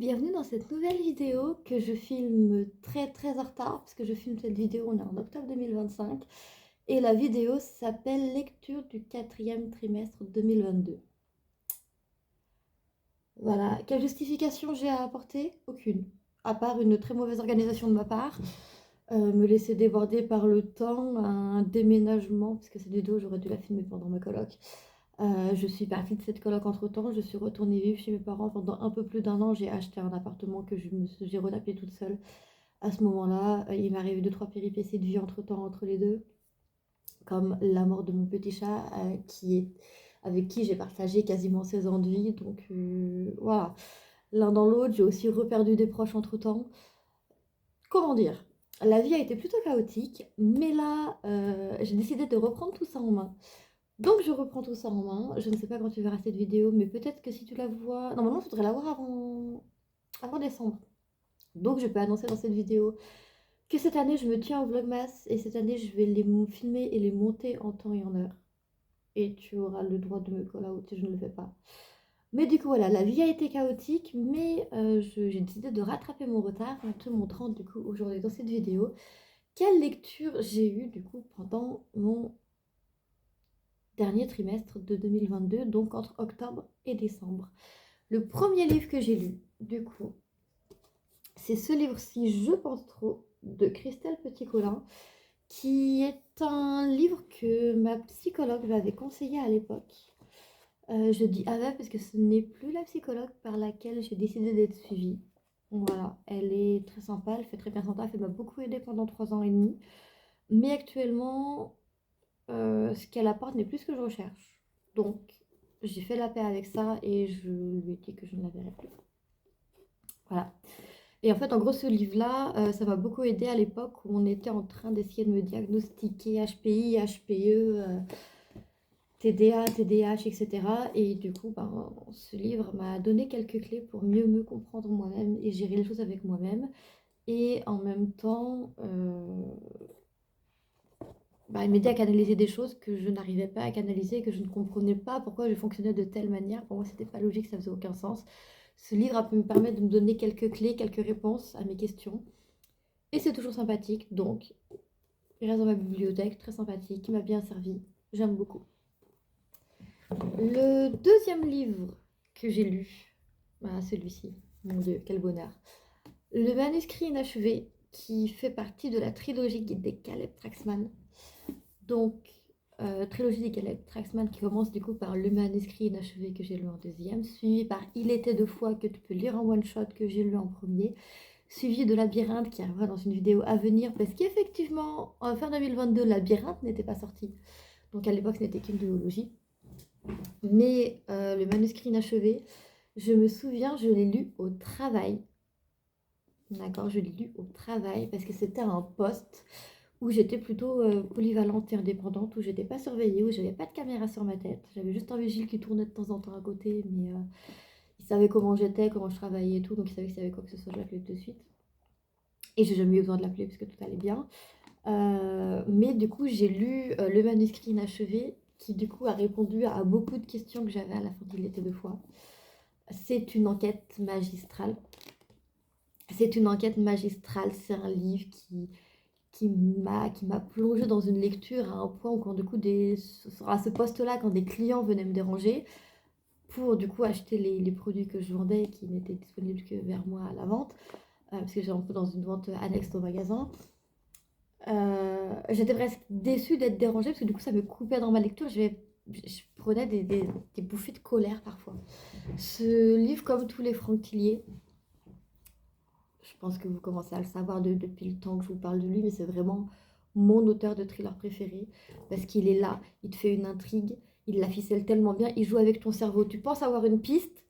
bienvenue dans cette nouvelle vidéo que je filme très en retard parce que je filme cette vidéo, on est en octobre 2025 et la vidéo s'appelle lecture du quatrième trimestre 2022. Voilà, quelle justification j'ai à apporter? Aucune, à part une très mauvaise organisation de ma part, me laisser déborder par le temps, un déménagement, parce que cette vidéo j'aurais dû la filmer pendant ma coloc. Je suis partie de cette coloc entre-temps, je suis retournée vivre chez mes parents pendant un peu plus d'un an. J'ai acheté un appartement que j'ai retapé toute seule. À ce moment-là, il m'est arrivé 2-3 péripéties de vie entre-temps entre les deux, comme la mort de mon petit chat, avec qui j'ai partagé quasiment 16 ans de vie. Donc voilà, l'un dans l'autre, j'ai aussi reperdu des proches entre-temps. Comment dire? La vie a été plutôt chaotique, mais là, j'ai décidé de reprendre tout ça en main. Donc je reprends tout ça en main. Je ne sais pas quand tu verras cette vidéo, mais peut-être que si tu la vois... Normalement, il faudrait la voir avant décembre. Donc je peux annoncer dans cette vidéo que cette année, je me tiens au Vlogmas et cette année, je vais les filmer et les monter en temps et en heure. Et tu auras le droit de me call out si je ne le fais pas. Mais du coup, voilà, la vie a été chaotique, mais j'ai décidé de rattraper mon retard en te montrant du coup aujourd'hui dans cette vidéo quelle lecture j'ai eue du coup pendant mon dernier trimestre de 2022, donc entre octobre et décembre. Le premier livre que j'ai lu, du coup, c'est ce livre-ci, Je pense trop, de Christelle Petit-Colin, qui est un livre que ma psychologue m'avait conseillé à l'époque. Je dis avait parce que ce n'est plus la psychologue par laquelle j'ai décidé d'être suivie. Voilà, elle est très sympa, elle fait très bien son taf, elle m'a beaucoup aidée pendant 3 ans et demi. Mais actuellement, ce qu'elle apporte n'est plus ce que je recherche. Donc, j'ai fait la paix avec ça et je lui ai dit que je ne la verrai plus. Voilà. Et en fait, en gros, ce livre-là, ça m'a beaucoup aidé à l'époque où on était en train d'essayer de me diagnostiquer HPI, HPE, TDA, TDAH, etc. Et du coup, ben, ce livre m'a donné quelques clés pour mieux me comprendre moi-même et gérer les choses avec moi-même. Et en même temps, bah, il m'aidait à canaliser des choses que je n'arrivais pas à canaliser, que je ne comprenais pas pourquoi je fonctionnais de telle manière. Pour moi, c'était pas logique, ça faisait aucun sens. Ce livre a pu me permettre de me donner quelques clés, quelques réponses à mes questions. Et c'est toujours sympathique, donc il reste dans ma bibliothèque, très sympathique, qui m'a bien servi. J'aime beaucoup. Le deuxième livre que j'ai lu, voilà celui-ci, mon Dieu, quel bonheur. Le manuscrit inachevé, qui fait partie de la trilogie des Caleb Traxman. Donc, trilogie des Caleb Traxman qui commence du coup par Le manuscrit inachevé que j'ai lu en deuxième, suivi par Il était deux fois que tu peux lire en one shot que j'ai lu en premier, suivi de Labyrinthe qui arrivera dans une vidéo à venir parce qu'effectivement, en fin 2022, Labyrinthe n'était pas sorti. Donc à l'époque, ce n'était qu'une duologie. Mais le manuscrit inachevé, je me souviens, je l'ai lu au travail. D'accord, je l'ai lu au travail parce que c'était un poste où j'étais plutôt polyvalente et indépendante, où j'étais pas surveillée, où j'avais pas de caméra sur ma tête. J'avais juste un vigile qui tournait de temps en temps à côté, mais il savait comment j'étais, comment je travaillait et tout, donc il savait que s'il y avait quoi que ce soit, je l'appelais tout de suite. Et j'ai jamais eu besoin de l'appeler parce que tout allait bien. Mais du coup, j'ai lu le manuscrit inachevé qui du coup a répondu à beaucoup de questions que j'avais à la fin d'Il était deux fois. C'est une enquête magistrale. C'est une enquête magistrale, c'est un livre qui m'a plongée dans une lecture à un point où quand du coup à ce poste-là, quand des clients venaient me déranger pour du coup acheter les produits que je vendais qui n'étaient disponibles que vers moi à la vente, parce que j'ai un peu dans une vente annexe au magasin, j'étais presque déçue d'être dérangée parce que du coup ça me coupait dans ma lecture, je prenais des bouffées de colère parfois. Ce livre, comme tous les Franck Tillier, je pense que vous commencez à le savoir depuis le temps que je vous parle de lui, mais c'est vraiment mon auteur de thriller préféré parce qu'il est là, il te fait une intrigue, il la ficelle tellement bien, il joue avec ton cerveau. Tu penses avoir une piste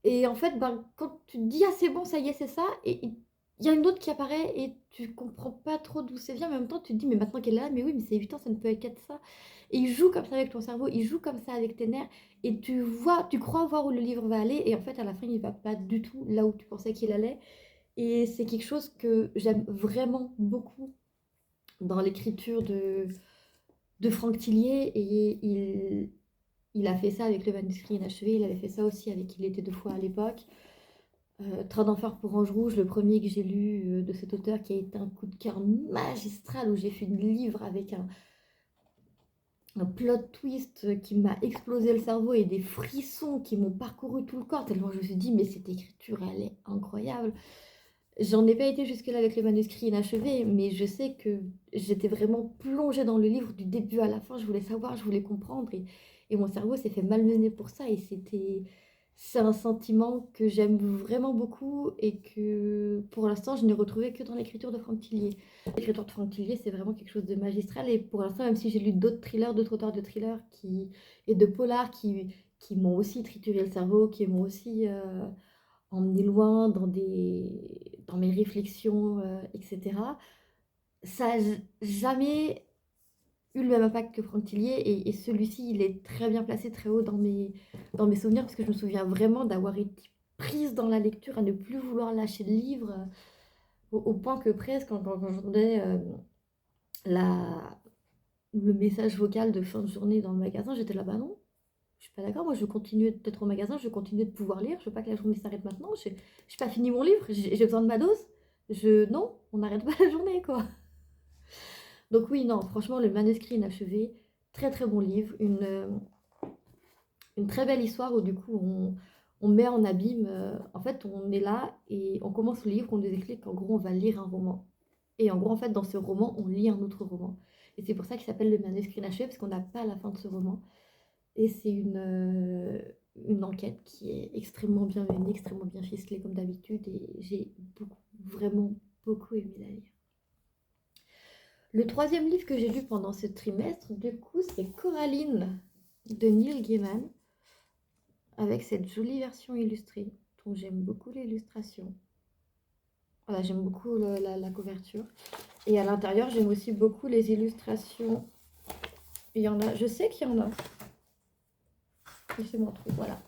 et en fait, ben, quand tu te dis ah c'est bon, ça y est, c'est ça, et il y a une autre qui apparaît et tu comprends pas trop d'où c'est vient, mais en même temps tu te dis mais maintenant qu'elle est là, mais oui, mais c'est évident, ça ne peut qu'être ça. Et il joue comme ça avec ton cerveau, il joue comme ça avec tes nerfs et tu vois, tu crois voir où le livre va aller et en fait à la fin il va pas du tout là où tu pensais qu'il allait. Et c'est quelque chose que j'aime vraiment beaucoup dans l'écriture de Franck Tillier. Et il a fait ça avec le manuscrit inachevé. Il avait fait ça aussi avec Il était deux fois à l'époque. Train d'enfer pour Ange Rouge, le premier que j'ai lu de cet auteur qui a été un coup de cœur magistral où j'ai fait le livre avec un plot twist qui m'a explosé le cerveau et des frissons qui m'ont parcouru tout le corps tellement je me suis dit mais cette écriture elle est incroyable. J'en ai pas été jusque-là avec les manuscrits inachevés, mais je sais que j'étais vraiment plongée dans le livre du début à la fin. Je voulais savoir, je voulais comprendre, et mon cerveau s'est fait malmener pour ça. Et c'est un sentiment que j'aime vraiment beaucoup et que pour l'instant, je n'ai retrouvé que dans l'écriture de Franck Tillier. L'écriture de Franck Tillier, c'est vraiment quelque chose de magistral. Et pour l'instant, même si j'ai lu d'autres thrillers, d'autres auteurs de thrillers et de polars qui m'ont aussi trituré le cerveau, qui m'ont aussi emmené loin dans mes réflexions, etc. Ça n'a jamais eu le même impact que Franck Tillier et celui-ci, il est très bien placé, très haut dans mes souvenirs parce que je me souviens vraiment d'avoir été prise dans la lecture, à ne plus vouloir lâcher le livre, au point que presque, quand j'entendais le message vocal de fin de journée dans le magasin, j'étais là, bah non, je suis pas d'accord, moi je veux continuer d'être au magasin, je veux continuer de pouvoir lire, je veux pas que la journée s'arrête maintenant, j'ai pas fini mon livre, j'ai besoin de ma dose. Non, on n'arrête pas la journée, quoi. Donc oui, non, franchement, le manuscrit inachevé, très très bon livre, une très belle histoire où du coup on met en abîme, en fait on est là et on commence le livre, on nous explique qu'en gros on va lire un roman. Et en gros en fait dans ce roman on lit un autre roman. Et c'est pour ça qu'il s'appelle le manuscrit inachevé, parce qu'on n'a pas la fin de ce roman. Et c'est une enquête qui est extrêmement bien menée, extrêmement bien ficelée comme d'habitude. Et j'ai vraiment beaucoup aimé la lire. Le troisième livre que j'ai lu pendant ce trimestre, du coup, c'est Coraline de Neil Gaiman, avec cette jolie version illustrée, dont j'aime beaucoup l'illustration. Voilà, j'aime beaucoup la couverture. Et à l'intérieur, j'aime aussi beaucoup les illustrations. Il y en a, je sais qu'il y en a. Laissez-moi trouver, voilà.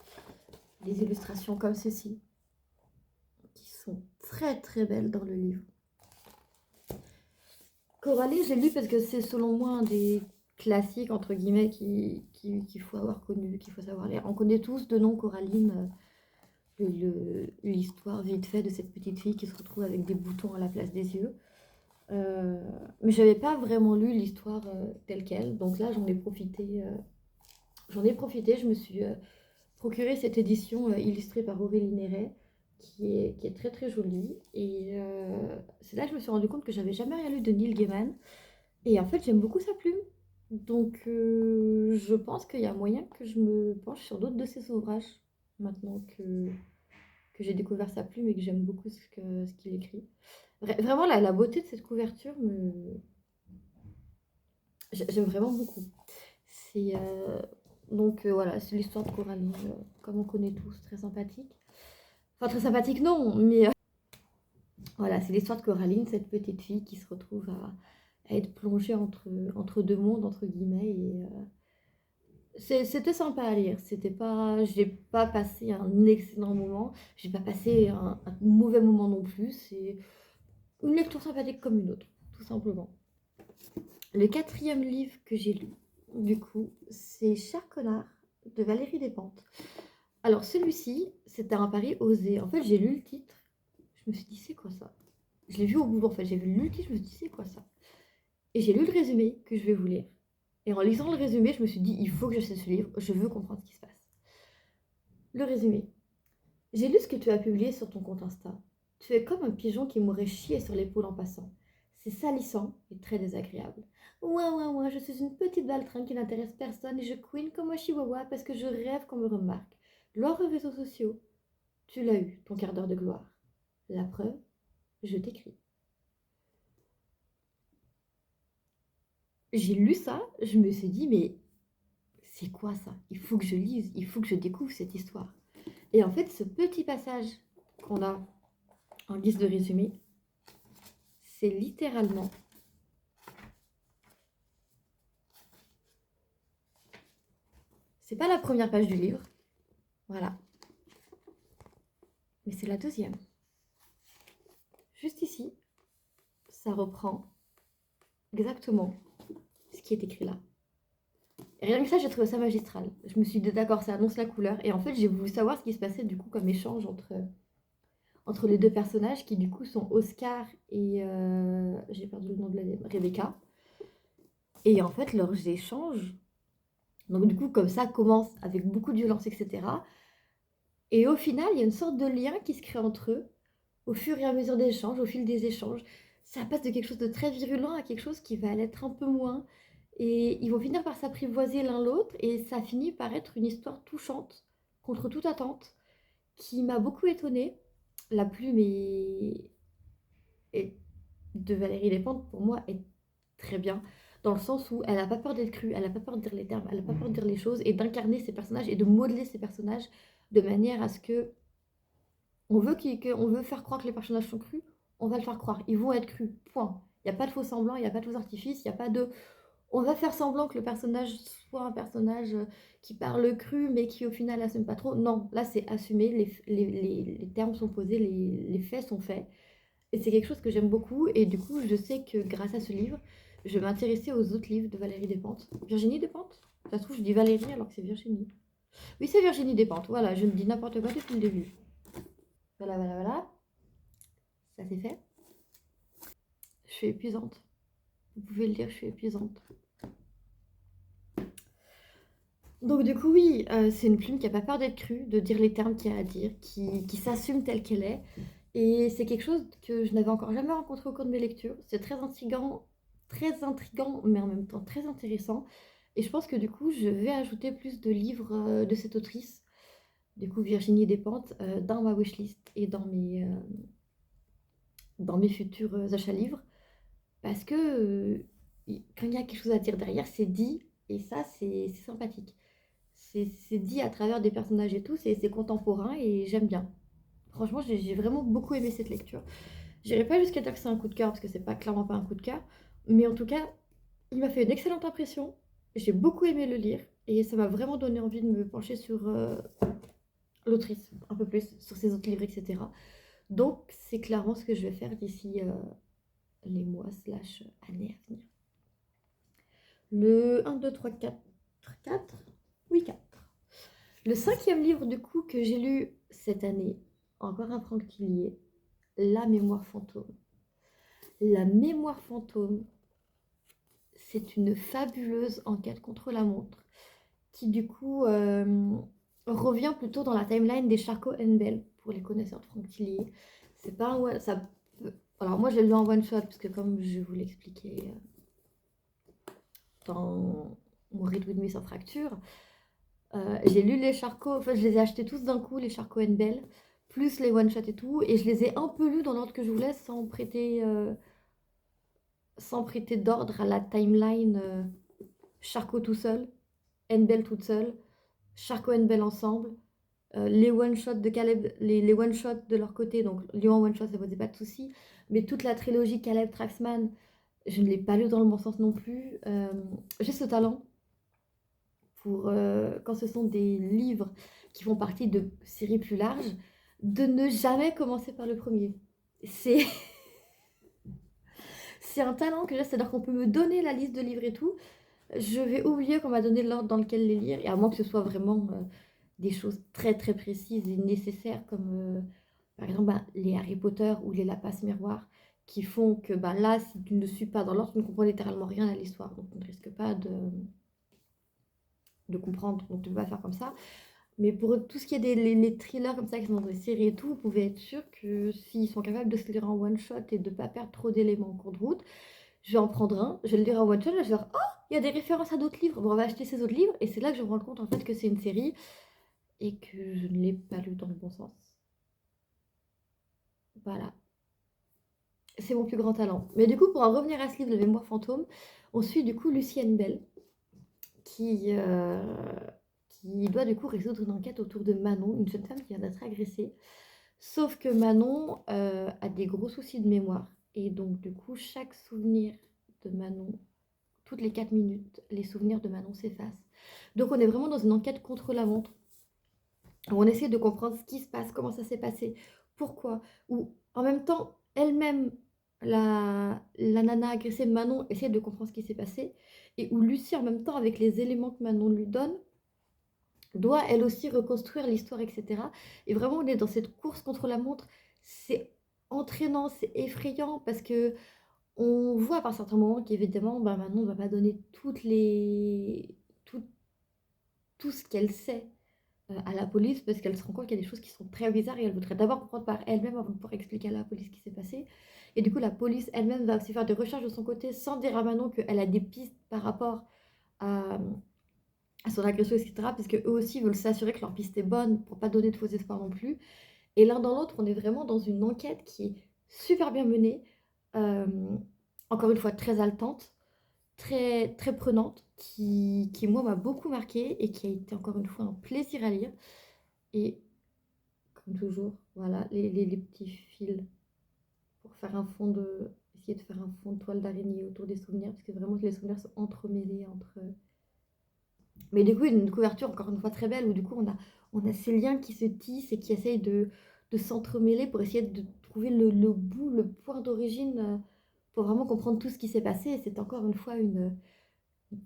Des illustrations comme ceci, qui sont très très belles dans le livre. Coralie, j'ai lu parce que c'est selon moi un des classiques, entre guillemets, qu'il faut avoir connu, qu'il faut savoir lire. On connaît tous de nom Coraline, l'histoire vite fait de cette petite fille qui se retrouve avec des boutons à la place des yeux. Mais je n'avais pas vraiment lu l'histoire telle qu'elle, donc là j'en ai profité. Je me suis procuré cette édition illustrée par Aurélie Néret, qui est très très jolie. Et c'est là que je me suis rendu compte que j'avais jamais rien lu de Neil Gaiman. Et en fait, j'aime beaucoup sa plume. Donc, je pense qu'il y a moyen que je me penche sur d'autres de ses ouvrages, maintenant que j'ai découvert sa plume et que j'aime beaucoup ce qu'il écrit. Vraiment, la beauté de cette couverture, j'aime vraiment beaucoup. C'est donc voilà, c'est l'histoire de Coralie, comme on connaît tous, très sympathique. Enfin, très sympathique, non, mais voilà, c'est l'histoire de Coraline, cette petite fille qui se retrouve à être plongée entre deux mondes, entre guillemets. Et c'était sympa à lire. J'ai pas passé un excellent moment, j'ai pas passé un mauvais moment non plus. C'est une lecture sympathique comme une autre, tout simplement. Le quatrième livre que j'ai lu, du coup, c'est Cher connard de Valérie Despentes. Alors celui-ci, c'était un pari osé. En fait, j'ai lu le titre, je me suis dit c'est quoi ça? Je l'ai vu au boulot en fait, j'ai lu le titre, je me suis dit c'est quoi ça? Et j'ai lu le résumé que je vais vous lire. Et en lisant le résumé, je me suis dit il faut que j'achète ce livre, je veux comprendre ce qui se passe. Le résumé. J'ai lu ce que tu as publié sur ton compte Insta. Tu es comme un pigeon qui m'aurait chié sur l'épaule en passant. C'est salissant et très désagréable. Ouais, je suis une petite baltringue qui n'intéresse personne et je couine comme un chihuahua parce que je rêve qu'on me remarque. Gloire aux réseaux sociaux. Tu l'as eu, ton quart d'heure de gloire. La preuve, je t'écris. J'ai lu ça, je me suis dit, mais c'est quoi ça? Il faut que je lise, il faut que je découvre cette histoire. Et en fait, ce petit passage qu'on a en guise de résumé, c'est littéralement c'est pas la première page du livre, voilà, mais c'est la deuxième. Juste ici, ça reprend exactement ce qui est écrit là. Et rien que ça, j'ai trouvé ça magistral. Je me suis dit, d'accord, ça annonce la couleur. Et en fait, j'ai voulu savoir ce qui se passait du coup comme échange entre les deux personnages qui du coup sont Oscar et j'ai perdu le nom de Rebecca. Et en fait, leurs échanges, donc du coup, comme ça, commencent avec beaucoup de violence, etc. Et au final, il y a une sorte de lien qui se crée entre eux au fur et à mesure des échanges, au fil des échanges. Ça passe de quelque chose de très virulent à quelque chose qui va l'être un peu moins. Et ils vont finir par s'apprivoiser l'un l'autre et ça finit par être une histoire touchante, contre toute attente, qui m'a beaucoup étonnée. La plume de Valérie Despentes, pour moi, est très bien, dans le sens où elle n'a pas peur d'être crue, elle n'a pas peur de dire les termes, elle n'a pas peur de dire les choses et d'incarner ses personnages et de modeler ses personnages de manière à ce que on veut faire croire que les personnages sont crus, on va le faire croire, ils vont être crus, point. Il n'y a pas de faux semblant, il n'y a pas de faux artifices, il n'y a pas de on va faire semblant que le personnage soit un personnage qui parle cru, mais qui au final assume pas trop. Non, là c'est assumé, les termes sont posés, les faits sont faits. Et c'est quelque chose que j'aime beaucoup. Et du coup, je sais que grâce à ce livre, je vais m'intéresser aux autres livres de Valérie Despentes. Virginie Despentes? Ça se trouve, je dis Valérie alors que c'est Virginie. Oui, c'est Virginie Despentes. Voilà, je ne dis n'importe quoi depuis le début. Voilà, voilà, voilà. Ça c'est fait. Je suis épuisante. Vous pouvez le dire, je suis épuisante. Donc du coup, oui, c'est une plume qui n'a pas peur d'être crue, de dire les termes qu'il y a à dire, qui s'assume telle qu'elle est. Et c'est quelque chose que je n'avais encore jamais rencontré au cours de mes lectures. C'est très intriguant, mais en même temps très intéressant. Et je pense que du coup, je vais ajouter plus de livres de cette autrice, du coup Virginie Despentes, dans ma wishlist et dans mes futurs achats livres. Parce que quand il y a quelque chose à dire derrière, c'est dit, et ça, c'est sympathique. C'est dit à travers des personnages et tout, c'est contemporain et j'aime bien. Franchement, j'ai vraiment beaucoup aimé cette lecture. J'irai pas jusqu'à dire que c'est un coup de cœur parce que c'est pas clairement pas un coup de cœur, mais en tout cas, il m'a fait une excellente impression. J'ai beaucoup aimé le lire et ça m'a vraiment donné envie de me pencher sur l'autrice un peu plus, sur ses autres livres, etc. Donc, c'est clairement ce que je vais faire d'ici les mois slash années à venir. Le 1, 2, 3, 4, 4. Oui, 4. Le cinquième livre du coup que j'ai lu cette année, encore un Franck Tillier, La mémoire fantôme. La mémoire fantôme, c'est une fabuleuse enquête contre la montre qui du coup revient plutôt dans la timeline des Charcot Bell pour les connaisseurs de Franck Tillier. C'est pas un ça alors moi je l'ai lu en one shot parce que comme je vous l'expliquais dans mon Read With Me sans fracture, j'ai lu les Charcot, enfin je les ai achetés tous d'un coup, les Charcot Bell, plus les one shot et tout, et je les ai un peu lus dans l'ordre que je voulais sans prêter d'ordre à la timeline Charcot tout seul, Bell toute seule, Charcot Bell ensemble, les one-shots de Caleb, les one-shots de leur côté, donc Lyon en one-shot, ça ne posait pas de soucis, mais toute la trilogie Caleb Traxman, je ne l'ai pas lu dans le bon sens non plus. J'ai ce talent pour, quand ce sont des livres qui font partie de séries plus larges, de ne jamais commencer par le premier. C'est c'est un talent que j'ai, c'est-à-dire qu'on peut me donner la liste de livres et tout, je vais oublier qu'on m'a donné l'ordre dans lequel les lire, et à moins que ce soit vraiment des choses très très précises et nécessaires, comme par exemple les Harry Potter ou les Lapins miroirs, qui font que là, si tu ne suis pas dans l'ordre, tu ne comprends littéralement rien à l'histoire, donc on ne risque pas de comprendre, donc tu ne peux pas faire comme ça. Mais pour tout ce qui est les thrillers comme ça qui sont dans des séries et tout, vous pouvez être sûr que s'ils sont capables de se lire en one shot et de ne pas perdre trop d'éléments en cours de route, je vais en prendre un, je vais le lire en one shot, je vais faire oh, il y a des références à d'autres livres, bon, on va acheter ces autres livres, et c'est là que je me rends compte en fait que c'est une série et que je ne l'ai pas lu dans le bon sens. Voilà, c'est mon plus grand talent. Mais du coup, pour en revenir à ce livre de Mémoire fantôme, on suit du coup Lucienne Bell qui, qui doit du coup résoudre une enquête autour de Manon, une jeune femme qui vient d'être agressée. Sauf que Manon a des gros soucis de mémoire. Et donc, du coup, chaque souvenir de Manon, toutes les 4 minutes, les souvenirs de Manon s'effacent. Donc, on est vraiment dans une enquête contre la montre. Où on essaie de comprendre ce qui se passe, comment ça s'est passé, pourquoi. Ou en même temps, elle-même, la nana agressée Manon essaie de comprendre ce qui s'est passé. Et où Lucie, en même temps, avec les éléments que Manon lui donne, doit elle aussi reconstruire l'histoire, etc. Et vraiment, on est dans cette course contre la montre. c'est entraînant, c'est effrayant parce que on voit par certains moments qu'évidemment, bah, Manon ne va pas donner tout tout ce qu'elle sait, à la police parce qu'elle se rend compte qu'il y a des choses qui sont très bizarres et elle voudrait d'abord comprendre par elle-même avant de pouvoir expliquer à la police ce qui s'est passé et du coup, la police elle-même va aussi faire des recherches de son côté sans dire à Manon qu'elle a des pistes par rapport à, à son agression et cetera, parce qu'eux aussi veulent s'assurer que leur piste est bonne pour pas donner de faux espoirs non plus et l'un dans l'autre, on est vraiment dans une enquête qui est super bien menée, encore une fois très haletante, très, très prenante, qui moi m'a beaucoup marquée et qui a été encore une fois un plaisir à lire et comme toujours, voilà, les petits fils pour faire un fond de essayer de faire un fond de toile d'araignée autour des souvenirs, parce que vraiment les souvenirs sont entremêlés entre mais du coup, une couverture encore une fois très belle où du coup on a ces liens qui se tissent et qui essayent de s'entremêler pour essayer de trouver le bout, le point d'origine, pour vraiment comprendre tout ce qui s'est passé et c'est encore une fois une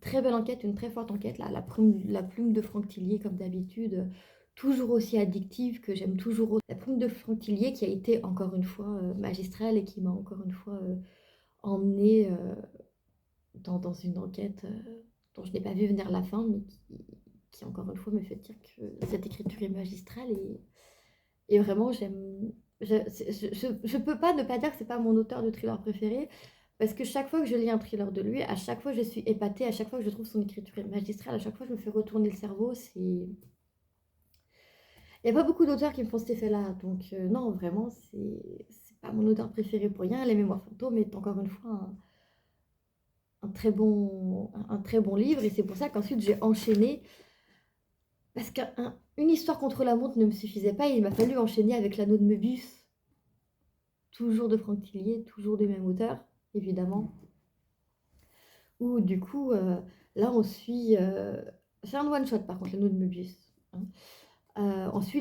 très belle enquête, une très forte enquête. La plume de Franck Tillier, comme d'habitude, toujours aussi addictive, que j'aime toujours. La plume de Franck Tillier qui a été encore une fois magistrale et qui m'a encore une fois emmenée dans une enquête dont je n'ai pas vu venir la fin, mais qui encore une fois me fait dire que cette écriture est magistrale et vraiment j'aime. Je peux pas ne pas dire que c'est pas mon auteur de thriller préféré, parce que chaque fois que je lis un thriller de lui, à chaque fois je suis épatée, à chaque fois que je trouve son écriture est magistrale, à chaque fois je me fais retourner le cerveau. Il n'y a pas beaucoup d'auteurs qui me font cet effet-là, donc non, vraiment, c'est pas mon auteur préféré pour rien. Les Mémoires fantômes est encore une fois un très bon livre, et c'est pour ça qu'ensuite j'ai enchaîné, parce qu'une histoire contre la montre ne me suffisait pas, il m'a fallu enchaîner avec L'Anneau de Möbius, toujours de Franck Tillier, toujours du même auteur, évidemment. Où du coup, là on suit, c'est un one shot par contre, L'Anneau de Möbius, hein. On suit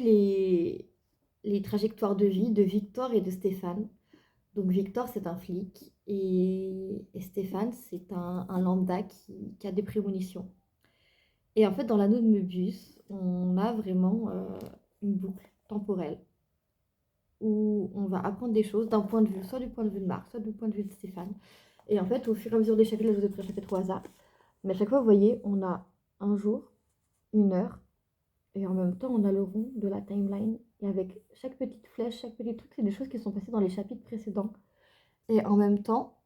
les trajectoires de vie de Victor et de Stéphane. Donc Victor c'est un flic et Stéphane c'est un lambda qui a des prémonitions. Et en fait dans L'Anneau de Möbius, on a vraiment une boucle temporelle où on va apprendre des choses d'un point de vue, soit du point de vue de Marc, soit du point de vue de Stéphane. Et en fait, au fur et à mesure des chapitres, là, je vous ai pris un chapitre au hasard. Mais à chaque fois, vous voyez, on a un jour, une heure, et en même temps, on a le rond de la timeline. Et avec chaque petite flèche, chaque petit truc, c'est des choses qui sont passées dans les chapitres précédents. Et en même temps,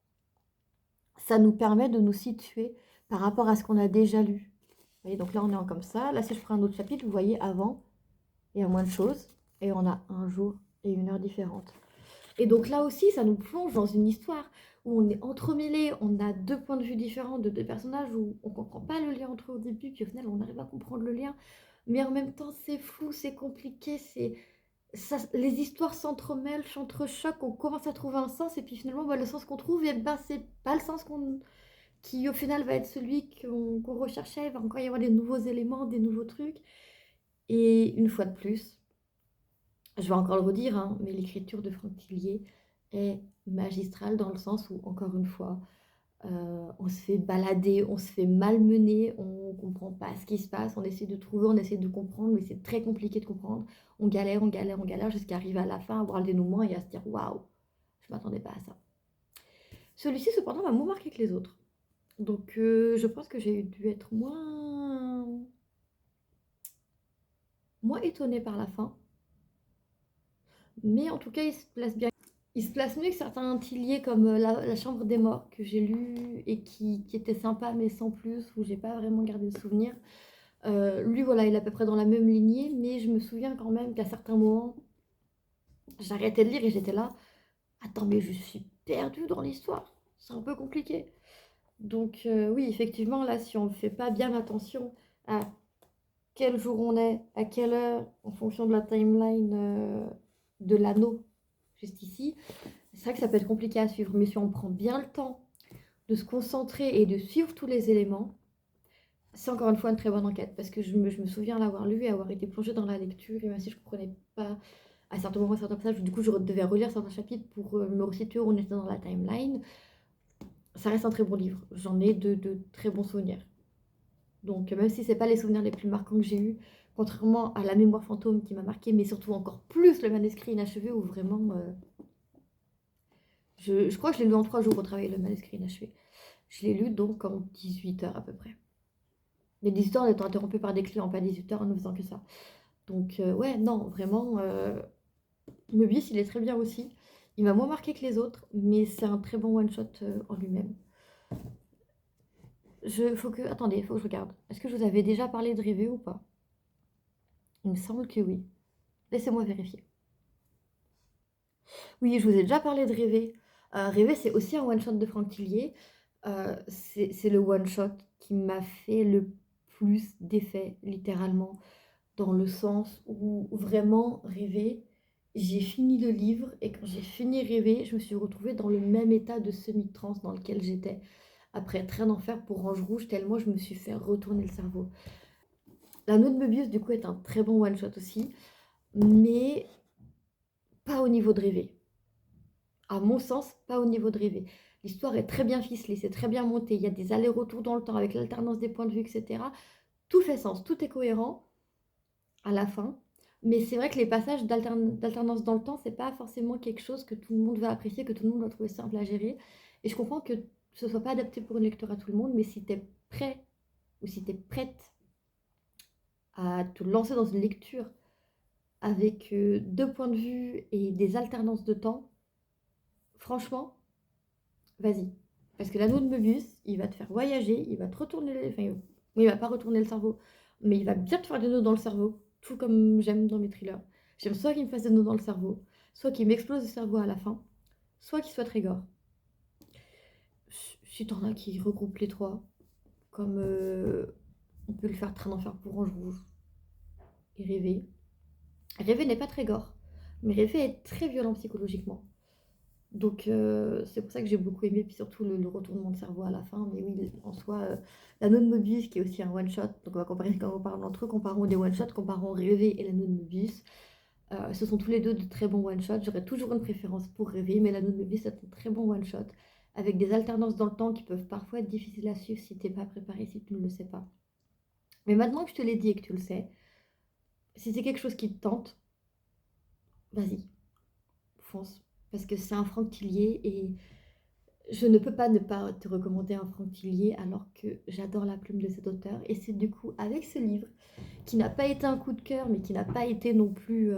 ça nous permet de nous situer par rapport à ce qu'on a déjà lu. Vous voyez, donc là, on est en comme ça. Là, si je prends un autre chapitre, vous voyez, avant, il y a moins de choses. Et on a un jour et une heure différentes. Et donc là aussi, ça nous plonge dans une histoire où on est entremêlés, on a deux points de vue différents de deux personnages où on ne comprend pas le lien entre eux au début, puis au final, on arrive à comprendre le lien. Mais en même temps, c'est flou, c'est compliqué, les histoires s'entremêlent, s'entrechoquent, on commence à trouver un sens, et puis finalement, bah, le sens qu'on trouve, eh ben, c'est pas le sens qui au final va être celui qu'on recherchait. Il va encore y avoir des nouveaux éléments, des nouveaux trucs. Et une fois de plus, je vais encore le redire, hein, mais l'écriture de Franck Tillier est magistrale dans le sens où, encore une fois, on se fait balader, on se fait malmener, on comprend pas ce qui se passe, on essaie de trouver, on essaie de comprendre, mais c'est très compliqué de comprendre. On galère, on galère, on galère jusqu'à arriver à la fin, à voir le dénouement et à se dire waouh, je m'attendais pas à ça. Celui-ci, cependant, m'a moins marqué que les autres. Donc, je pense que j'ai dû être moins étonnée par la fin. Mais en tout cas, il se place bien. Il se place mieux que certains Tillier comme la Chambre des Morts que j'ai lu et qui était sympa mais sans plus, où j'ai pas vraiment gardé de souvenir. Lui, voilà, il est à peu près dans la même lignée, mais je me souviens quand même qu'à certains moments, j'arrêtais de lire et j'étais là. Attends, mais je suis perdue dans l'histoire. C'est un peu compliqué. Donc oui, effectivement, là, si on ne fait pas bien attention à quel jour on est, à quelle heure, en fonction de la timeline de l'anneau, juste ici, c'est vrai que ça peut être compliqué à suivre. Mais si on prend bien le temps de se concentrer et de suivre tous les éléments, c'est encore une fois une très bonne enquête. Parce que je me souviens l'avoir lu et avoir été plongée dans la lecture. Et même si je ne comprenais pas à certains moments, à certains passages, du coup, je devais relire certains chapitres pour me resituer où on était dans la timeline. Ça reste un très bon livre. J'en ai de très bons souvenirs. Donc, même si ce n'est pas les souvenirs les plus marquants que j'ai eus, Contrairement à La Mémoire fantôme qui m'a marqué, mais surtout encore plus le manuscrit inachevé où vraiment... je crois que je l'ai lu en 3 jours au travail, le manuscrit inachevé. Je l'ai lu donc en 18 heures à peu près. Les 18 heures en étant interrompues par des clients, pas 18 heures en ne faisant que ça. Donc ouais, non, vraiment, Moebius, il est très bien aussi. Il m'a moins marqué que les autres, mais c'est un très bon one-shot en lui-même. Attendez, faut que je regarde. Est-ce que je vous avais déjà parlé de Rêver ou pas? Il me semble que oui. Laissez-moi vérifier. Oui, je vous ai déjà parlé de Rêver. Rêver, c'est aussi un one-shot de Franck Tillier. C'est le one-shot qui m'a fait le plus d'effet, littéralement, dans le sens où vraiment Rêver, j'ai fini le livre et quand j'ai fini Rêver, je me suis retrouvée dans le même état de semi-trance dans lequel j'étais après Train d'enfer pour Ange Rouge, tellement je me suis fait retourner le cerveau. L'anneau de Möbius, du coup, est un très bon one-shot aussi, mais pas au niveau de Rêver. À mon sens, pas au niveau de Rêver. L'histoire est très bien ficelée, c'est très bien monté, il y a des allers-retours dans le temps avec l'alternance des points de vue, etc. Tout fait sens, tout est cohérent à la fin. Mais c'est vrai que les passages d'alternance dans le temps, c'est pas forcément quelque chose que tout le monde va apprécier, que tout le monde va trouver simple à gérer. Et je comprends que ce soit pas adapté pour une lecture à tout le monde, mais si tu es prêt ou si tu es prête à te lancer dans une lecture avec 2 points de vue et des alternances de temps, franchement, vas-y. Parce que l'anneau de Möbius, il va te faire voyager, il va te retourner... Enfin, il va pas retourner le cerveau, mais il va bien te faire des nœuds dans le cerveau, tout comme j'aime dans mes thrillers. J'aime soit qu'il me fasse des nœuds dans le cerveau, soit qu'il m'explose le cerveau à la fin, soit qu'il soit très gore. Si t'en as qui regroupent les trois, comme on peut le faire Train d'enfer pour Ange Rouge et Rêver. Rêver n'est pas très gore, mais Rêver est très violent psychologiquement. Donc c'est pour ça que j'ai beaucoup aimé, puis surtout le retournement de cerveau à la fin. Mais oui, en soi, l'anneau de Mobius qui est aussi un one-shot, donc on va comparer quand on parle entre eux, comparons des one-shots, comparons Rêver et l'anneau de Mobius. Ce sont tous les deux de très bons one-shots. J'aurais toujours une préférence pour Rêver, mais l'anneau de Mobius est un très bon one-shot, avec des alternances dans le temps qui peuvent parfois être difficiles à suivre si tu n'es pas préparé, si tu ne le sais pas. Mais maintenant que je te l'ai dit et que tu le sais, si c'est quelque chose qui te tente, vas-y, fonce. Parce que c'est un Franck Tillier et je ne peux pas ne pas te recommander un Franck Tillier alors que j'adore la plume de cet auteur. Et c'est du coup avec ce livre, qui n'a pas été un coup de cœur, mais qui n'a pas été non plus...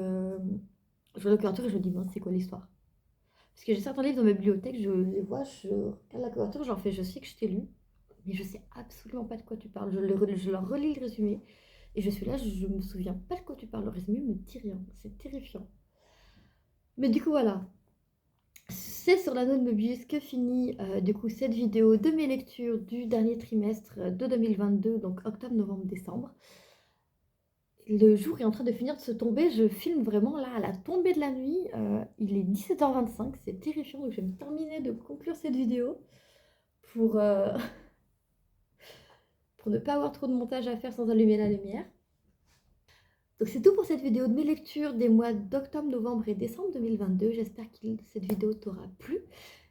Je vois la couverture et je me dis, mince, c'est quoi l'histoire? Parce que j'ai certains livres dans ma bibliothèque, je les vois, je regarde la couverture, j'en fais, je sais que je t'ai lu, mais je sais absolument pas de quoi tu parles. Je leur relis le résumé et je suis là, je me souviens pas de quoi tu parles. Le résumé me dit rien, c'est terrifiant. Mais du coup, voilà. C'est sur l'anneau de Möbius que finit du coup cette vidéo de mes lectures du dernier trimestre de 2022, donc octobre, novembre, décembre. Le jour est en train de finir de se tomber, je filme vraiment là à la tombée de la nuit, il est 17h25, c'est terrifiant, donc je vais me terminer de conclure cette vidéo pour, pour ne pas avoir trop de montage à faire sans allumer la lumière. Donc c'est tout pour cette vidéo de mes lectures des mois d'octobre, novembre et décembre 2022. J'espère que cette vidéo t'aura plu.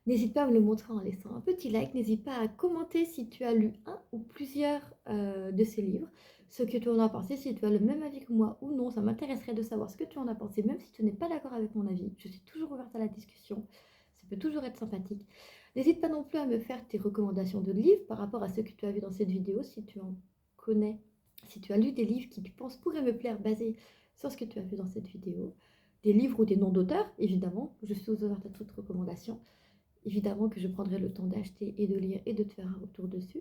N'hésite pas à me le montrer en laissant un petit like. N'hésite pas à commenter si tu as lu un ou plusieurs de ces livres, ce que tu en as pensé, si tu as le même avis que moi ou non. Ça m'intéresserait de savoir ce que tu en as pensé, même si tu n'es pas d'accord avec mon avis. Je suis toujours ouverte à la discussion. Ça peut toujours être sympathique. N'hésite pas non plus à me faire tes recommandations de livres par rapport à ce que tu as vu dans cette vidéo, si tu en connais. Si tu as lu des livres qui tu penses pourraient me plaire basés sur ce que tu as vu dans cette vidéo, des livres ou des noms d'auteurs, évidemment, je suis ouverte à toute recommandation. Évidemment que je prendrai le temps d'acheter et de lire et de te faire un retour dessus.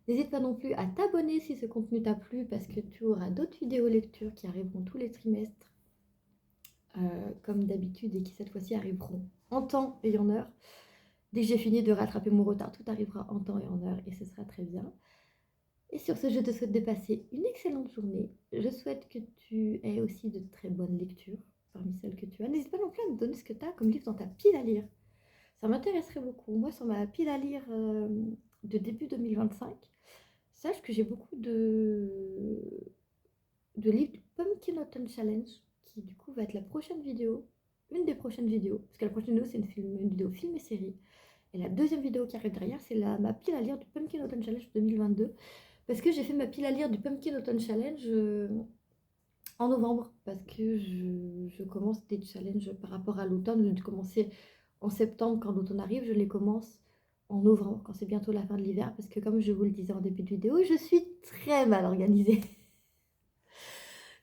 N'hésite pas non plus à t'abonner si ce contenu t'a plu parce que tu auras d'autres vidéos lecture qui arriveront tous les trimestres, comme d'habitude, et qui cette fois-ci arriveront en temps et en heure. Dès que j'ai fini de rattraper mon retard, tout arrivera en temps et en heure et ce sera très bien. Et sur ce, je te souhaite de passer une excellente journée. Je souhaite que tu aies aussi de très bonnes lectures parmi celles que tu as. N'hésite pas non plus à me donner ce que tu as comme livre dans ta pile à lire. Ça m'intéresserait beaucoup. Moi, sur ma pile à lire de début 2025, sache que j'ai beaucoup de livres du Pumpkin Autumn Challenge, qui du coup va être la prochaine vidéo, une des prochaines vidéos, parce que la prochaine vidéo, c'est une vidéo film et série. Et la deuxième vidéo qui arrive derrière, c'est ma pile à lire du Pumpkin Autumn Challenge 2022. Parce que j'ai fait ma pile à lire du Pumpkin Autumn Challenge En novembre, parce que je commence des challenges par rapport à l'automne. Je vais commencer en septembre quand l'automne arrive. Je les commence en novembre, quand c'est bientôt la fin de l'hiver. Parce que comme je vous le disais en début de vidéo, je suis très mal organisée.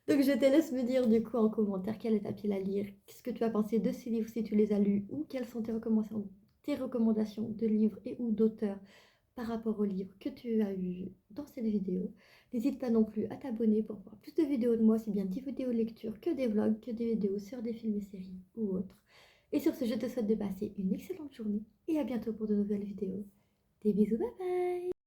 Donc je te laisse me dire du coup en commentaire quelle est ta pile à lire. Qu'est-ce que tu as pensé de ces livres si tu les as lus ou quelles sont tes recommandations de livres et ou d'auteurs par rapport aux livres que tu as vus dans cette vidéo. N'hésite pas non plus à t'abonner pour voir plus de vidéos de moi, si bien des vidéos lecture que des vlogs, que des vidéos sur des films et séries ou autres. Et sur ce, je te souhaite de passer une excellente journée et à bientôt pour de nouvelles vidéos. Des bisous, bye bye!